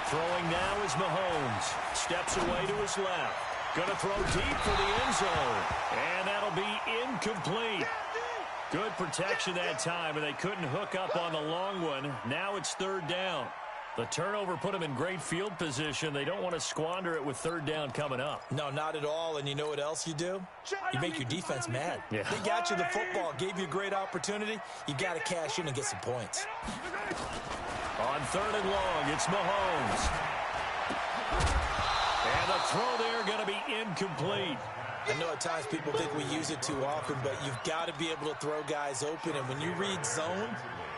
Throwing now is Mahomes. Steps away to his left. Going to throw deep for the end zone. And that'll be incomplete. Good protection that time, and they couldn't hook up on the long one. Now it's third down. The turnover put them in great field position. They don't want to squander it with third down coming up. No, not at all. And you know what else you do? You make your defense mad. Yeah. They got you the football, gave you a great opportunity. You got to cash in and get some points. On third and long, it's Mahomes. And the throw there going to be incomplete. I know at times people think we use it too often, but you've got to be able to throw guys open. And when you read zone,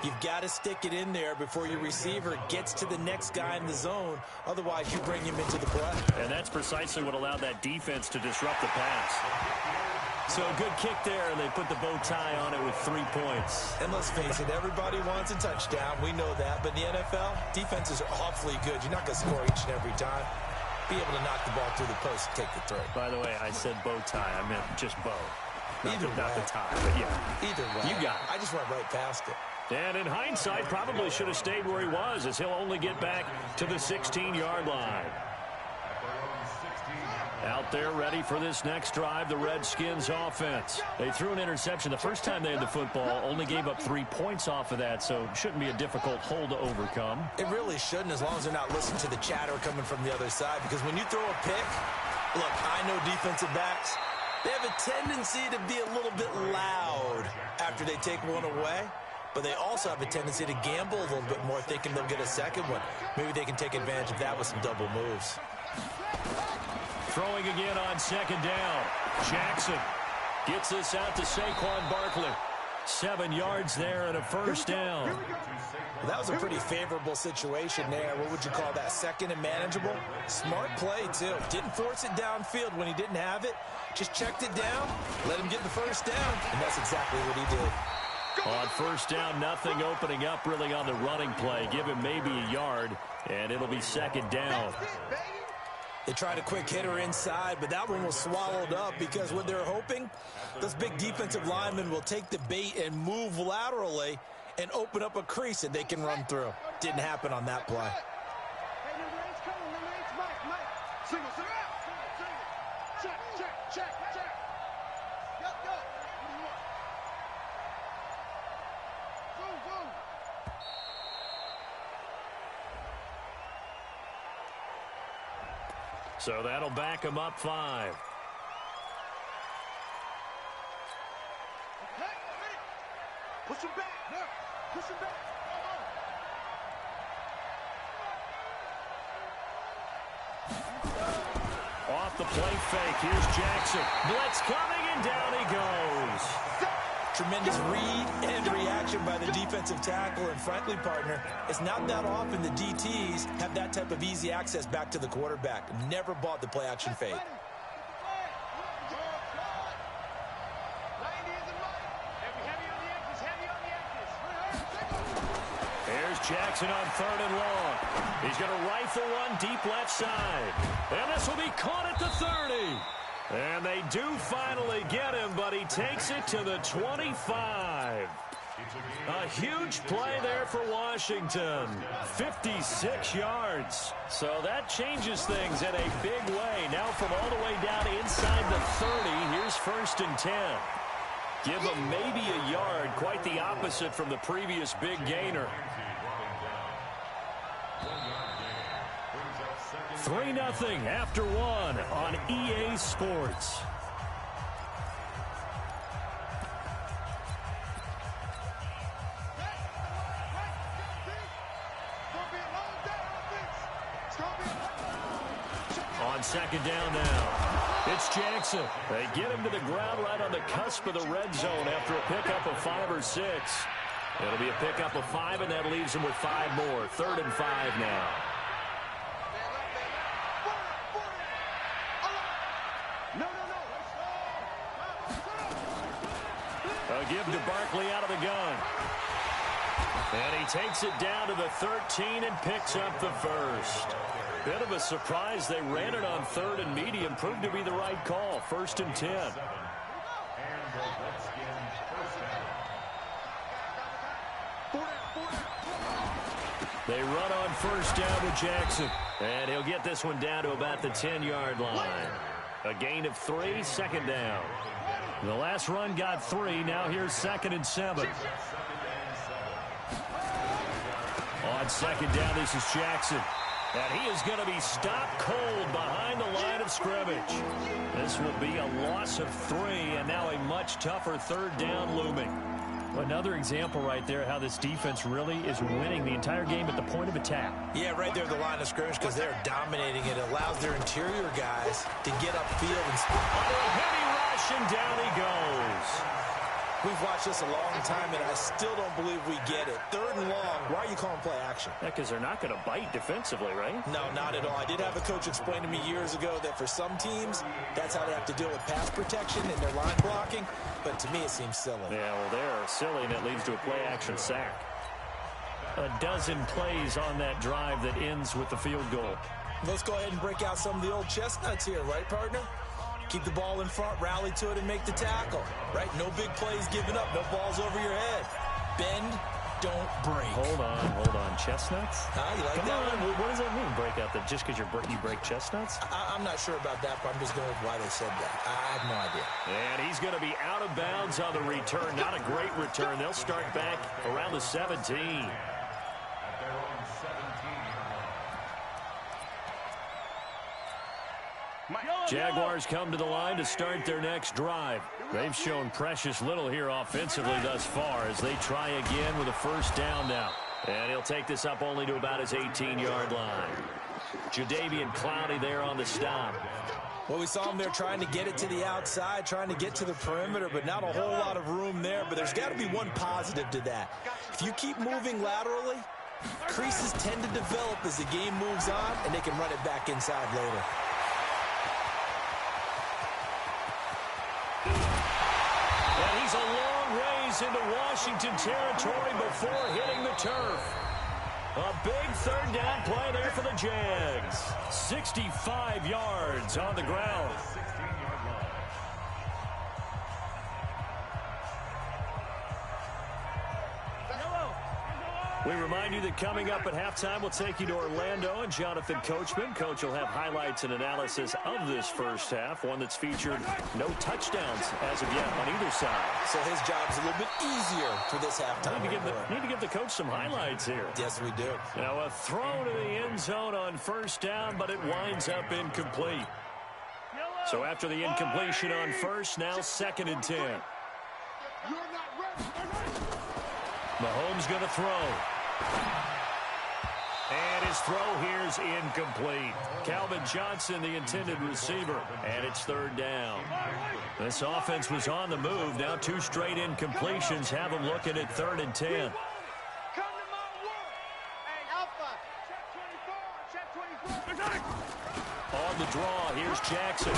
you've got to stick it in there before your receiver gets to the next guy in the zone. Otherwise, you bring him into the play. And that's precisely what allowed that defense to disrupt the pass. So a good kick there, and they put the bow tie on it with 3 points. And let's face it, everybody wants a touchdown. We know that. But in the NFL, defenses are awfully good. You're not going to score each and every time. Be able to knock the ball through the post and take the throw. By the way, I said bow tie. I meant just bow. Not the tie, but yeah. Either way. You got it. I just went right past it. And in hindsight, probably should have stayed where he was, as he'll only get back to the 16-yard line. Out there ready for this next drive, the Redskins offense. They threw an interception the first time they had the football, only gave up 3 points off of that, so it shouldn't be a difficult hole to overcome. It really shouldn't, as long as they're not listening to the chatter coming from the other side, because when you throw a pick, look, I know defensive backs, they have a tendency to be a little bit loud after they take one away, but they also have a tendency to gamble a little bit more, thinking they'll get a second one. Maybe they can take advantage of that with some double moves. Throwing again on second down. Jackson gets this out to Saquon Barkley. 7 yards there and a first down. Well, that was a pretty favorable situation there. What would you call that? Second and manageable? Smart play, too. Didn't force it downfield when he didn't have it. Just checked it down, let him get the first down, and that's exactly what he did. On first down, nothing opening up really on the running play. Give him maybe a yard, and it'll be second down. They tried a quick hitter inside, but that one was swallowed up because what they're hoping, those big defensive linemen will take the bait and move laterally and open up a crease that they can run through. Didn't happen on that play. So that'll back him up 5. Push him back. Push him back. Off the play fake. Here's Jackson. Blitz coming, and down he goes. Tremendous read and reaction by the defensive tackle, and frankly, partner, it's not that often the DTs have that type of easy access back to the quarterback. Never bought the play action fade. Here's Jackson on third and long. He's going to rifle one deep left side. And this will be caught at the 30. And they do finally get him, but he takes it to the 25. A huge play there for Washington. 56 yards. So that changes things in a big way. Now from all the way down inside the 30, here's first and 10. Give him maybe a yard, quite the opposite from the previous big gainer. 3-0 after 1 on EA Sports. On second down now, it's Jackson. They get him to the ground right on the cusp of the red zone after a pickup of 5 or 6. It'll be a pickup of 5, and that leaves him with 5 more. 3rd and 5 now. A give to Barkley out of the gun. And he takes it down to the 13 and picks up the first. Bit of a surprise. They ran it on 3rd and medium. Proved to be the right call. 1st and 10. They run on first down with Jackson. And he'll get this one down to about the 10-yard line. A gain of 3, second down. The last run got 3. Now here's 2nd and 7. On second down, this is Jackson. And he is going to be stopped cold behind the line of scrimmage. This will be a loss of 3, and now a much tougher 3rd down looming. Another example right there how this defense really is winning the entire game at the point of attack. Yeah, right there at the line of scrimmage because they're dominating it. It allows their interior guys to get upfield and heavy rush, and down he goes. We've watched this a long time, and I still don't believe we get it. 3rd and long. Why are you calling play action? Yeah, because they're not going to bite defensively, right? No, not at all. I did have a coach explain to me years ago that for some teams, that's how they have to deal with pass protection and their line blocking. But to me, it seems silly. Yeah, well, they're silly, and it leads to a play action sack. A dozen plays on that drive that ends with the field goal. Let's go ahead and break out some of the old chestnuts here, right, partner? Keep the ball in front, rally to it, and make the tackle, right? No big plays given up, no balls over your head. Bend, don't break. Hold on. Chestnuts? You like Come that on. one? What does that mean, break out? That just because you break chestnuts? I'm not sure about that, but I'm just going with why they said that. I have no idea. And he's going to be out of bounds on the return. Not a great return. They'll start back around the 17. Jaguars come to the line to start their next drive. They've shown precious little here offensively thus far as they try again with a first down now. And he'll take this up only to about his 18-yard line. Jadeveon Clowney there on the stop. Well, we saw him there trying to get it to the outside, trying to get to the perimeter, but not a whole lot of room there. But there's got to be one positive to that. If you keep moving laterally, creases tend to develop as the game moves on, and they can run it back inside later. And he's a long ways into Washington territory before hitting the turf. A big 3rd down play there for the Jags. 65 yards on the ground. We remind you that coming up at halftime, we'll take you to Orlando and Jonathan Coachman. Coach will have highlights and analysis of this first half, one that's featured no touchdowns as of yet on either side. So his job's a little bit easier for this halftime. Need to give the coach some highlights here. Yes, we do. Now a throw to the end zone on first down, but it winds up incomplete. So after the incompletion on first, now 2nd and 10. Mahomes going to throw. And his throw here is incomplete. Calvin Johnson, the intended receiver, and it's 3rd down. This offense was on the move. Now 2 straight incompletions have them looking at 3rd and 10. On the draw, here's Jackson.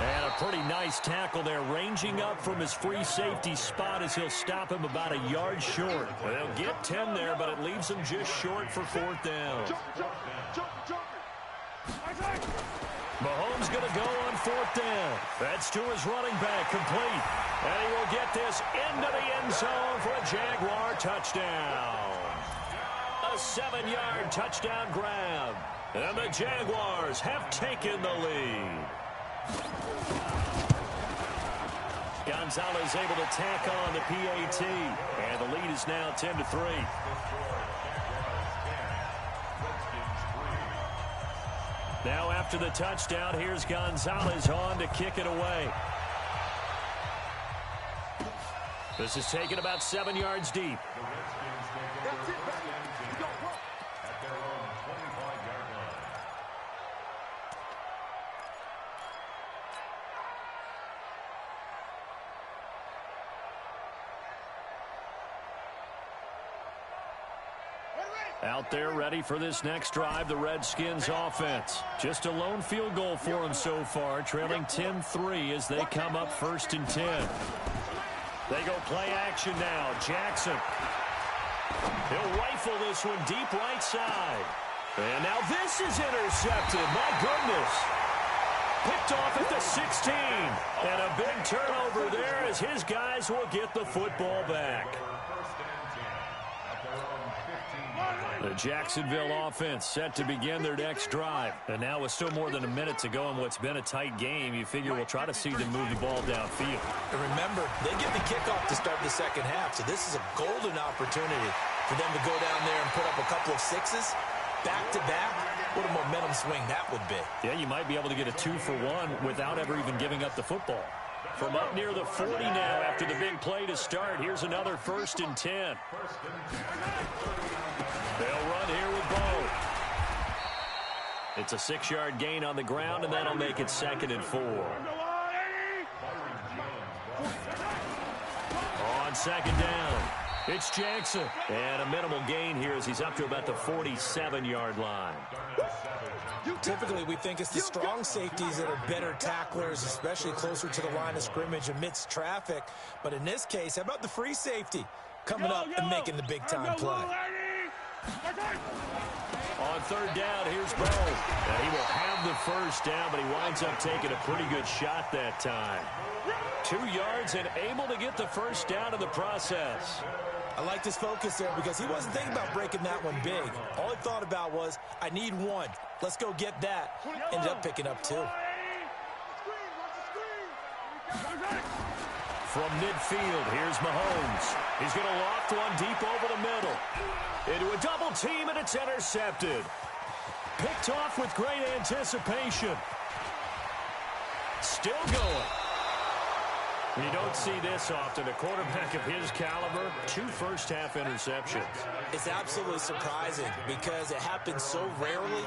And a pretty nice tackle there, ranging up from his free safety spot as he'll stop him about a yard short. They'll get 10 there, but it leaves him just short for 4th down. Mahomes going to go on 4th down. That's to his running back, complete. And he will get this into the end zone for a Jaguar touchdown. A 7-yard touchdown grab. And the Jaguars have taken the lead. Gonzalez able to tack on the PAT. And the lead is now 10-3. Now after the touchdown, here's Gonzalez on to kick it away. This is taken about 7 yards deep. Out there ready for this next drive, the Redskins offense. Just a lone field goal for them so far, trailing 10-3 as they come up 1st and 10. They go play action now. Jackson. He'll rifle this one deep right side. And now this is intercepted. My goodness. Picked off at the 16. And a big turnover there as his guys will get the football back. The Jacksonville offense set to begin their next drive. And now with still more than a minute to go in what's been a tight game, you figure we'll try to see them move the ball downfield. And remember, they get the kickoff to start the second half, so this is a golden opportunity for them to go down there and put up a couple of sixes back-to-back. What a momentum swing that would be. Yeah, you might be able to get a 2-for-1 without ever even giving up the football. From up near the 40 now after the big play to start, here's another 1st and 10. They'll run here with Bo. It's a 6-yard gain on the ground, and that'll make it 2nd and 4. On 2nd down, it's Jackson. And a minimal gain here as he's up to about the 47-yard line. Typically, we think it's the strong safeties that are better tacklers, especially closer to the line of scrimmage amidst traffic. But in this case, how about the free safety coming up and making the big-time play? On 3rd down, here's Bo. And he will have the 1st down, but he winds up taking a pretty good shot that time. 2 yards and able to get the 1st down in the process. I liked his focus there because he wasn't thinking about breaking that one big. All he thought about was, I need 1. Let's go get that. Ended up picking up 2. From midfield, here's Mahomes. He's going to loft one deep over the middle. Into a double team, and it's intercepted. Picked off with great anticipation. Still going. You don't see this often. A quarterback of his caliber, 2 first-half interceptions. It's absolutely surprising because it happens so rarely.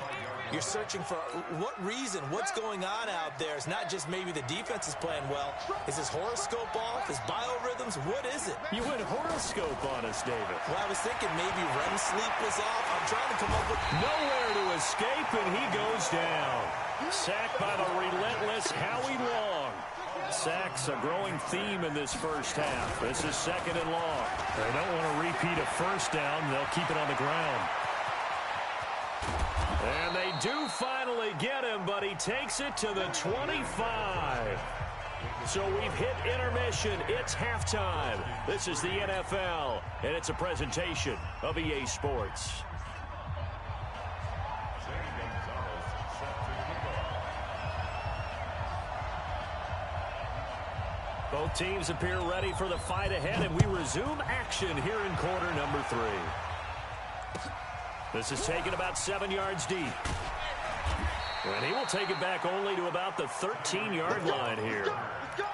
You're searching for what reason, what's going on out there. It's not just maybe the defense is playing well. Is his horoscope off? His biorhythms? What is it? You went horoscope on us, David. Well, I was thinking maybe REM sleep was off. I'm trying to come up with... Nowhere to escape, and he goes down. Sacked by the relentless Howie Long. Sacks a growing theme in this first half. This is 2nd and long. They don't want to repeat a 1st down. They'll keep it on the ground. And they do finally get him, but he takes it to the 25. So we've hit intermission. It's halftime. This is the NFL, and it's a presentation of EA Sports. Both teams appear ready for the fight ahead, and we resume action here in quarter number 3. This is taken about 7 yards deep. And he will take it back only to about the 13-yard line here.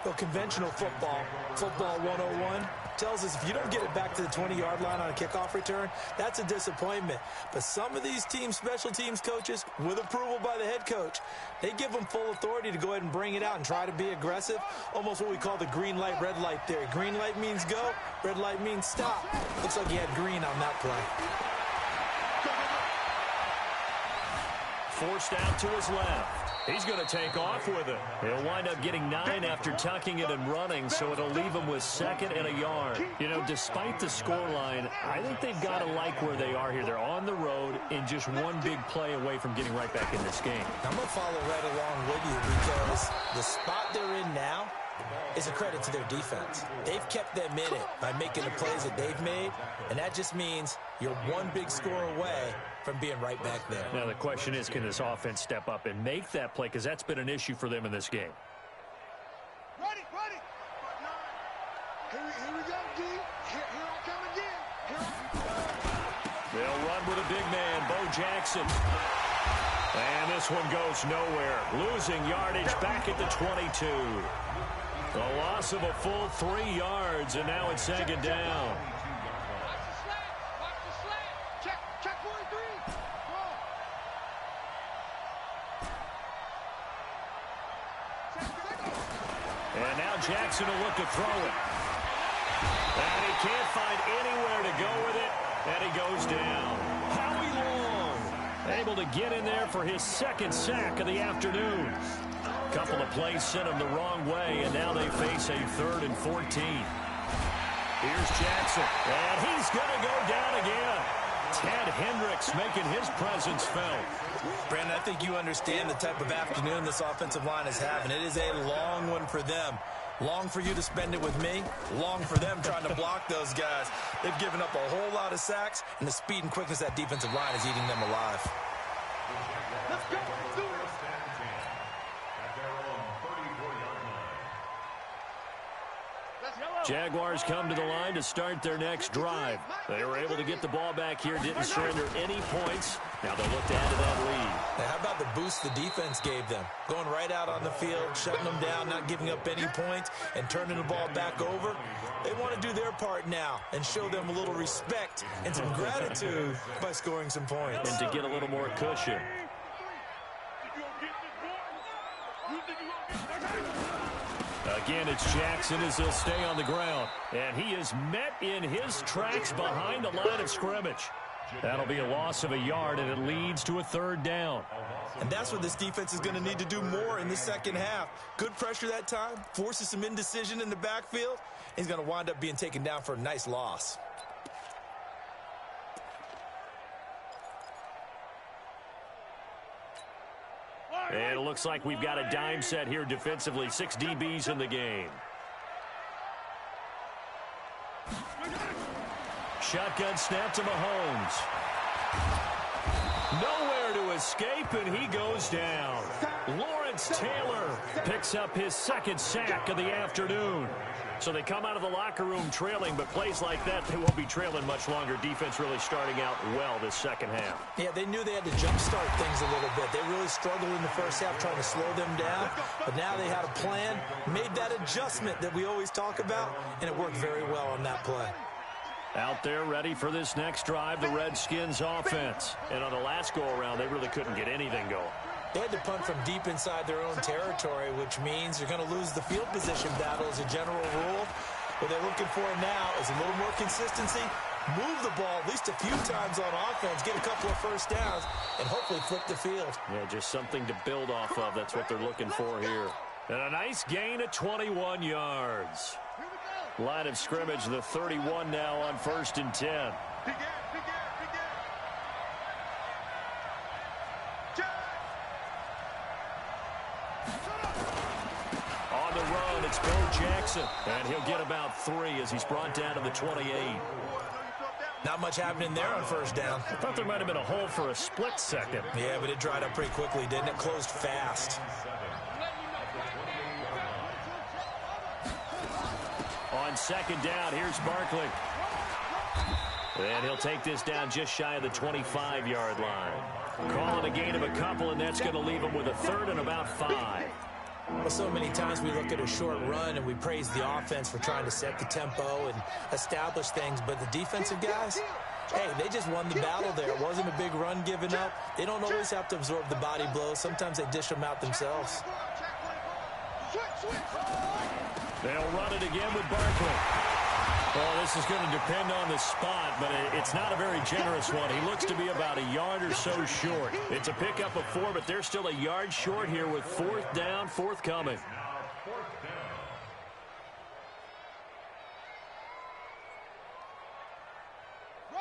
Well, conventional football 101, tells us if you don't get it back to the 20-yard line on a kickoff return, that's a disappointment. But some of these team special teams coaches, with approval by the head coach, they give them full authority to go ahead and bring it out and try to be aggressive, almost what we call the green light, red light theory. Green light means go, red light means stop. Looks like he had green on that play. Forced out to his left. He's going to take off with it. He'll wind up getting 9 after tucking it and running, so it'll leave him with 2nd and a yard. You know, despite the scoreline, I think they've got to like where they are here. They're on the road and just one big play away from getting right back in this game. I'm going to follow right along with you because the spot they're in now is a credit to their defense. They've kept them in it by making the plays that they've made, and that just means you're one big score away from being right back there. Now the question is, can this offense step up and make that play? Because that's been an issue for them in this game. Ready. Here we go, D. Here I come again. They'll run with a big man, Bo Jackson. And this one goes nowhere. Losing yardage back at the 22. The loss of a full 3 yards, and now it's 2nd down. Check 43. And now Jackson will look to throw it. And he can't find anywhere to go with it, and he goes down. Howie Long able to get in there for his 2nd sack of the afternoon. Couple of plays sent him the wrong way, and now they face a 3rd and 14. Here's Jackson, and he's going to go down again. Ted Hendricks making his presence felt. Brandon, I think you understand the type of afternoon this offensive line is having. It is a long one for them. Long for you to spend it with me. Long for them trying to block those guys. They've given up a whole lot of sacks, and the speed and quickness of that defensive line is eating them alive. Let's go. Do it. Jaguars come to the line to start their next drive. They were able to get the ball back here, didn't surrender any points. Now they'll look to add to that lead. Now, how about the boost the defense gave them? Going right out on the field, shutting them down, not giving up any points, and turning the ball back over. They want to do their part now and show them a little respect and some gratitude by scoring some points. And to get a little more cushion. Again, it's Jackson as he'll stay on the ground. And he is met in his tracks behind the line of scrimmage. That'll be a loss of a yard, and it leads to a 3rd down. And that's what this defense is going to need to do more in the second half. Good pressure that time, forces some indecision in the backfield. He's going to wind up being taken down for a nice loss. And it looks like we've got a dime set here defensively. 6 DBs in the game. Shotgun snap to Mahomes. Nowhere to escape, and he goes down. Lawrence Taylor picks up his 2nd sack of the afternoon. So they come out of the locker room trailing, but plays like that, they won't be trailing much longer. Defense really starting out well this second half. Yeah, they knew they had to jumpstart things a little bit. They really struggled in the first half trying to slow them down, but now they had a plan, made that adjustment that we always talk about, and it worked very well on that play. Out there ready for this next drive, the Redskins offense. And on the last go-around, they really couldn't get anything going. They had to punt from deep inside their own territory, which means you're going to lose the field position battle as a general rule. What they're looking for now is a little more consistency, move the ball at least a few times on offense, get a couple of first downs, and hopefully flip the field. Yeah, just something to build off of. That's what they're looking for here. And a nice gain of 21 yards. Line of scrimmage, the 31 now on 1st and 10. On the run, it's Bo Jackson. And he'll get about 3 as he's brought down to the 28. Not much happening there on 1st down. I thought there might have been a hole for a split second. Yeah, but it dried up pretty quickly, didn't it? Closed fast. On 2nd down, here's Barkley. And he'll take this down just shy of the 25-yard line. Calling a gain of a couple, and that's going to leave him with a 3rd and about 5. Well, so many times we look at a short run and we praise the offense for trying to set the tempo and establish things, but the defensive guys, hey, they just won the battle there. It wasn't a big run given up. They don't always have to absorb the body blows. Sometimes they dish them out themselves. They'll run it again with Barkley. Well, this is going to depend on the spot, but it's not a very generous one. He looks to be about a yard or so short. It's a pickup of 4, but they're still a yard short here with 4th down, forthcoming.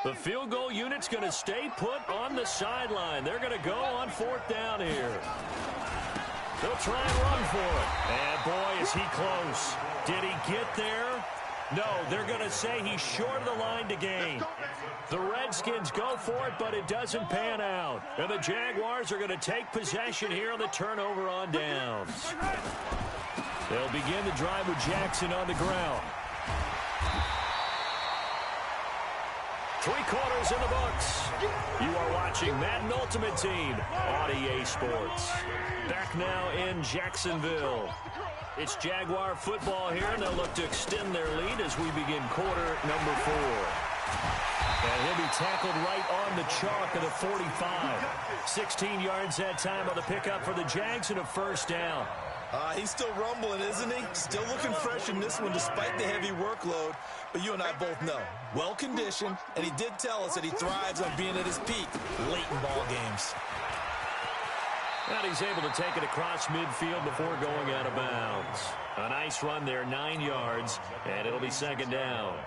The field goal unit's going to stay put on the sideline. They're going to go on 4th down here. They'll try and run for it. And boy, is he close. Did he get there? No, they're going to say he's short of the line to gain. The Redskins go for it, but it doesn't pan out. And the Jaguars are going to take possession here on the turnover on downs. They'll begin the drive with Jackson on the ground. 3 quarters in the books. You are watching Madden Ultimate Team on EA Sports. Back now in Jacksonville. It's Jaguar football here, and they'll look to extend their lead as we begin quarter number 4. And he'll be tackled right on the chalk of the 45. 16 yards that time on the pickup for the Jags and a 1st down. He's still rumbling, isn't he? Still looking fresh in this one despite the heavy workload. But you and I both know, well-conditioned, and he did tell us that he thrives on being at his peak late in ball games. And he's able to take it across midfield before going out of bounds. A nice run there, 9 yards, and it'll be 2nd down.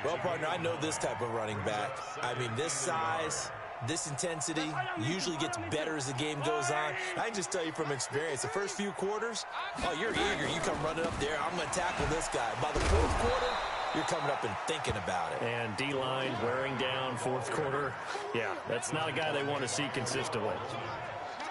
Well, partner, I know this type of running back. I mean, this size, This intensity usually gets better as the game goes on. I can just tell you from experience, the first few quarters, oh, you're eager. You come running up there, I'm going to tackle this guy. By the fourth quarter, you're coming up and thinking about it. And D-line wearing down fourth quarter. Yeah, that's not a guy they want to see consistently.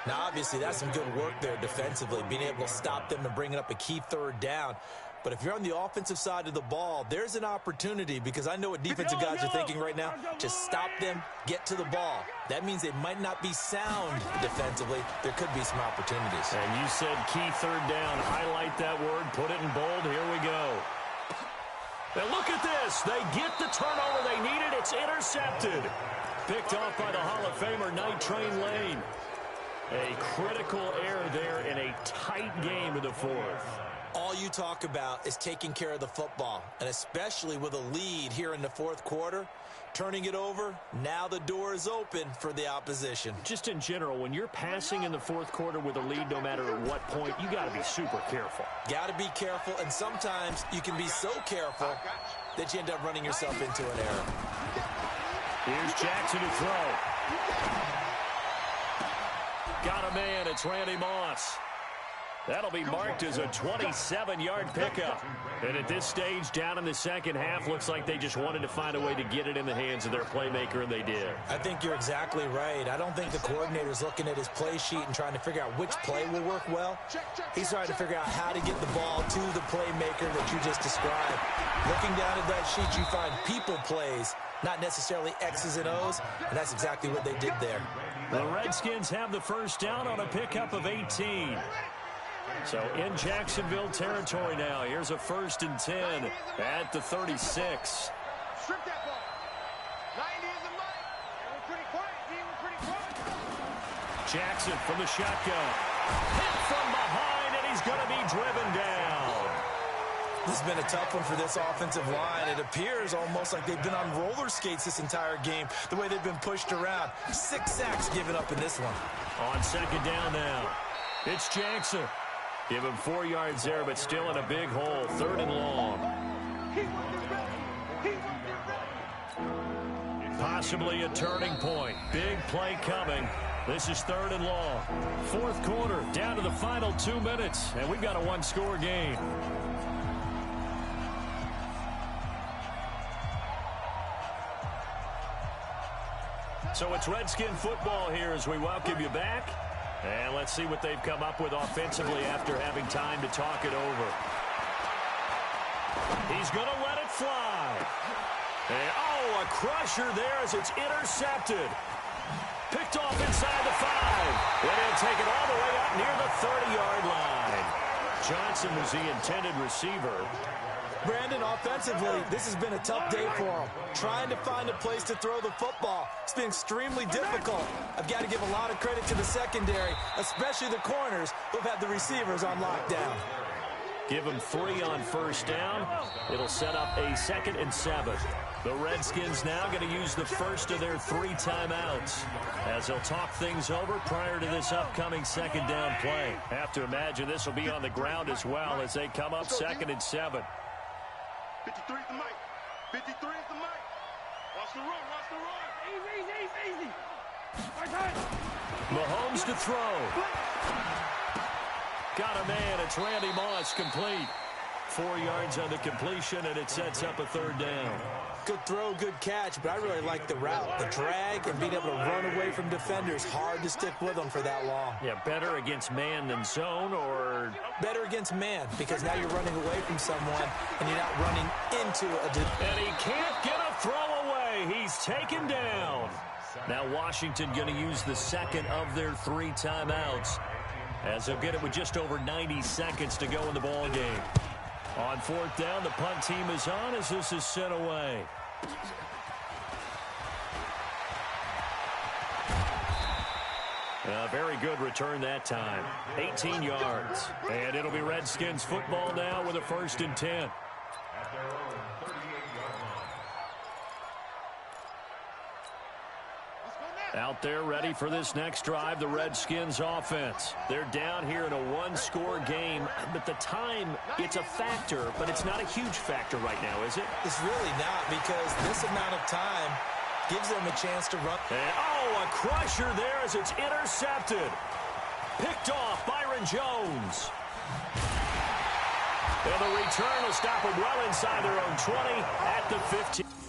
Now, obviously, that's some good work there defensively, being able to stop them and bringing up a key third down. But if you're on the offensive side of the ball, there's an opportunity, because I know what defensive guys are thinking right now. Just stop them, get to the ball. That means they might not be sound defensively. There could be some opportunities. And you said key third down. Highlight that word. Put it in bold. Here we go. And look at this. They get the turnover they needed. It's intercepted. Picked off by the Hall of Famer, Night Train Lane. A critical error there in a tight game in the fourth. All you talk about is taking care of the football, and especially with a lead here in the fourth quarter, turning it over, now the door is open for the opposition. Just in general, when you're passing in the fourth quarter with a lead, no matter at what point, you got to be super careful. Got to be careful, and sometimes you can be so careful that you end up running yourself into an error. Here's Jackson to throw. Got a man. It's Randy Moss. That'll be marked as a 27-yard pickup. And at this stage, down in the second half, looks like they just wanted to find a way to get it in the hands of their playmaker, and they did. I think you're exactly right. I don't think the coordinator's looking at his play sheet and trying to figure out which play will work well. He's trying to figure out how to get the ball to the playmaker that you just described. Looking down at that sheet, you find people plays, not necessarily X's and O's, and that's exactly what they did there. The Redskins have the first down on a pickup of 18. So in Jacksonville territory now. Here's a 1st and 10 at the 36. Strip that ball. 90 is the mic. We're pretty quiet. We're pretty quiet. Jackson from the shotgun. Hit from behind, and he's going to be driven down. This has been a tough one for this offensive line. It appears almost like they've been on roller skates this entire game, the way they've been pushed around. 6 sacks given up in this one. On second down now, it's Jackson. Give him 4 yards there, but still in a big hole. 3rd and long. Possibly a turning point. Big play coming. This is 3rd and long. Fourth quarter, down to the final 2 minutes, and we've got a one-score game. So it's Redskin football here as we welcome you back. And let's see what they've come up with offensively after having time to talk it over. He's going to let it fly. And, oh, a crusher there as it's intercepted. Picked off inside the 5. And he'll take it all the way up near the 30-yard line. Johnson was the intended receiver. Brandon, offensively, this has been a tough day for him. Trying to find a place to throw the football. It's been extremely difficult. I've got to give a lot of credit to the secondary, especially the corners who've had the receivers on lockdown. Give them 3 on first down. It'll set up a 2nd and 7. The Redskins now going to use the first of their 3 timeouts as they'll talk things over prior to this upcoming 2nd down play. Have to imagine this will be on the ground as well as they come up 2nd and 7. 53 is the mic. 53 is the mic. Watch the run. Watch the run. Easy. Mahomes to throw. Got a man. It's Randy Moss, complete. 4 yards on the completion, and it sets up a 3rd down. Good throw, good catch, but I really like the route. The drag and being able to run away from defenders. Hard to stick with them for that long. Yeah, better against man than zone, or better against man, because now you're running away from someone and you're not running into a and he can't get a throw away. He's taken down. Now Washington going to use the 2nd of their 3 timeouts as they'll get it with just over 90 seconds to go in the ball game. On 4th down, the punt team is on as this is sent away. A very good return that time. 18 yards. And it'll be Redskins football now with a 1st and 10. Out there ready for this next drive, the Redskins offense. They're down here in a 1-score game, but the time, it's a factor, but it's not a huge factor right now, is it? It's really not, because this amount of time, gives them a chance to run. And, oh, a crusher there as it's intercepted. Picked off Byron Jones. And the return will stop them well inside their own 20 at the 15.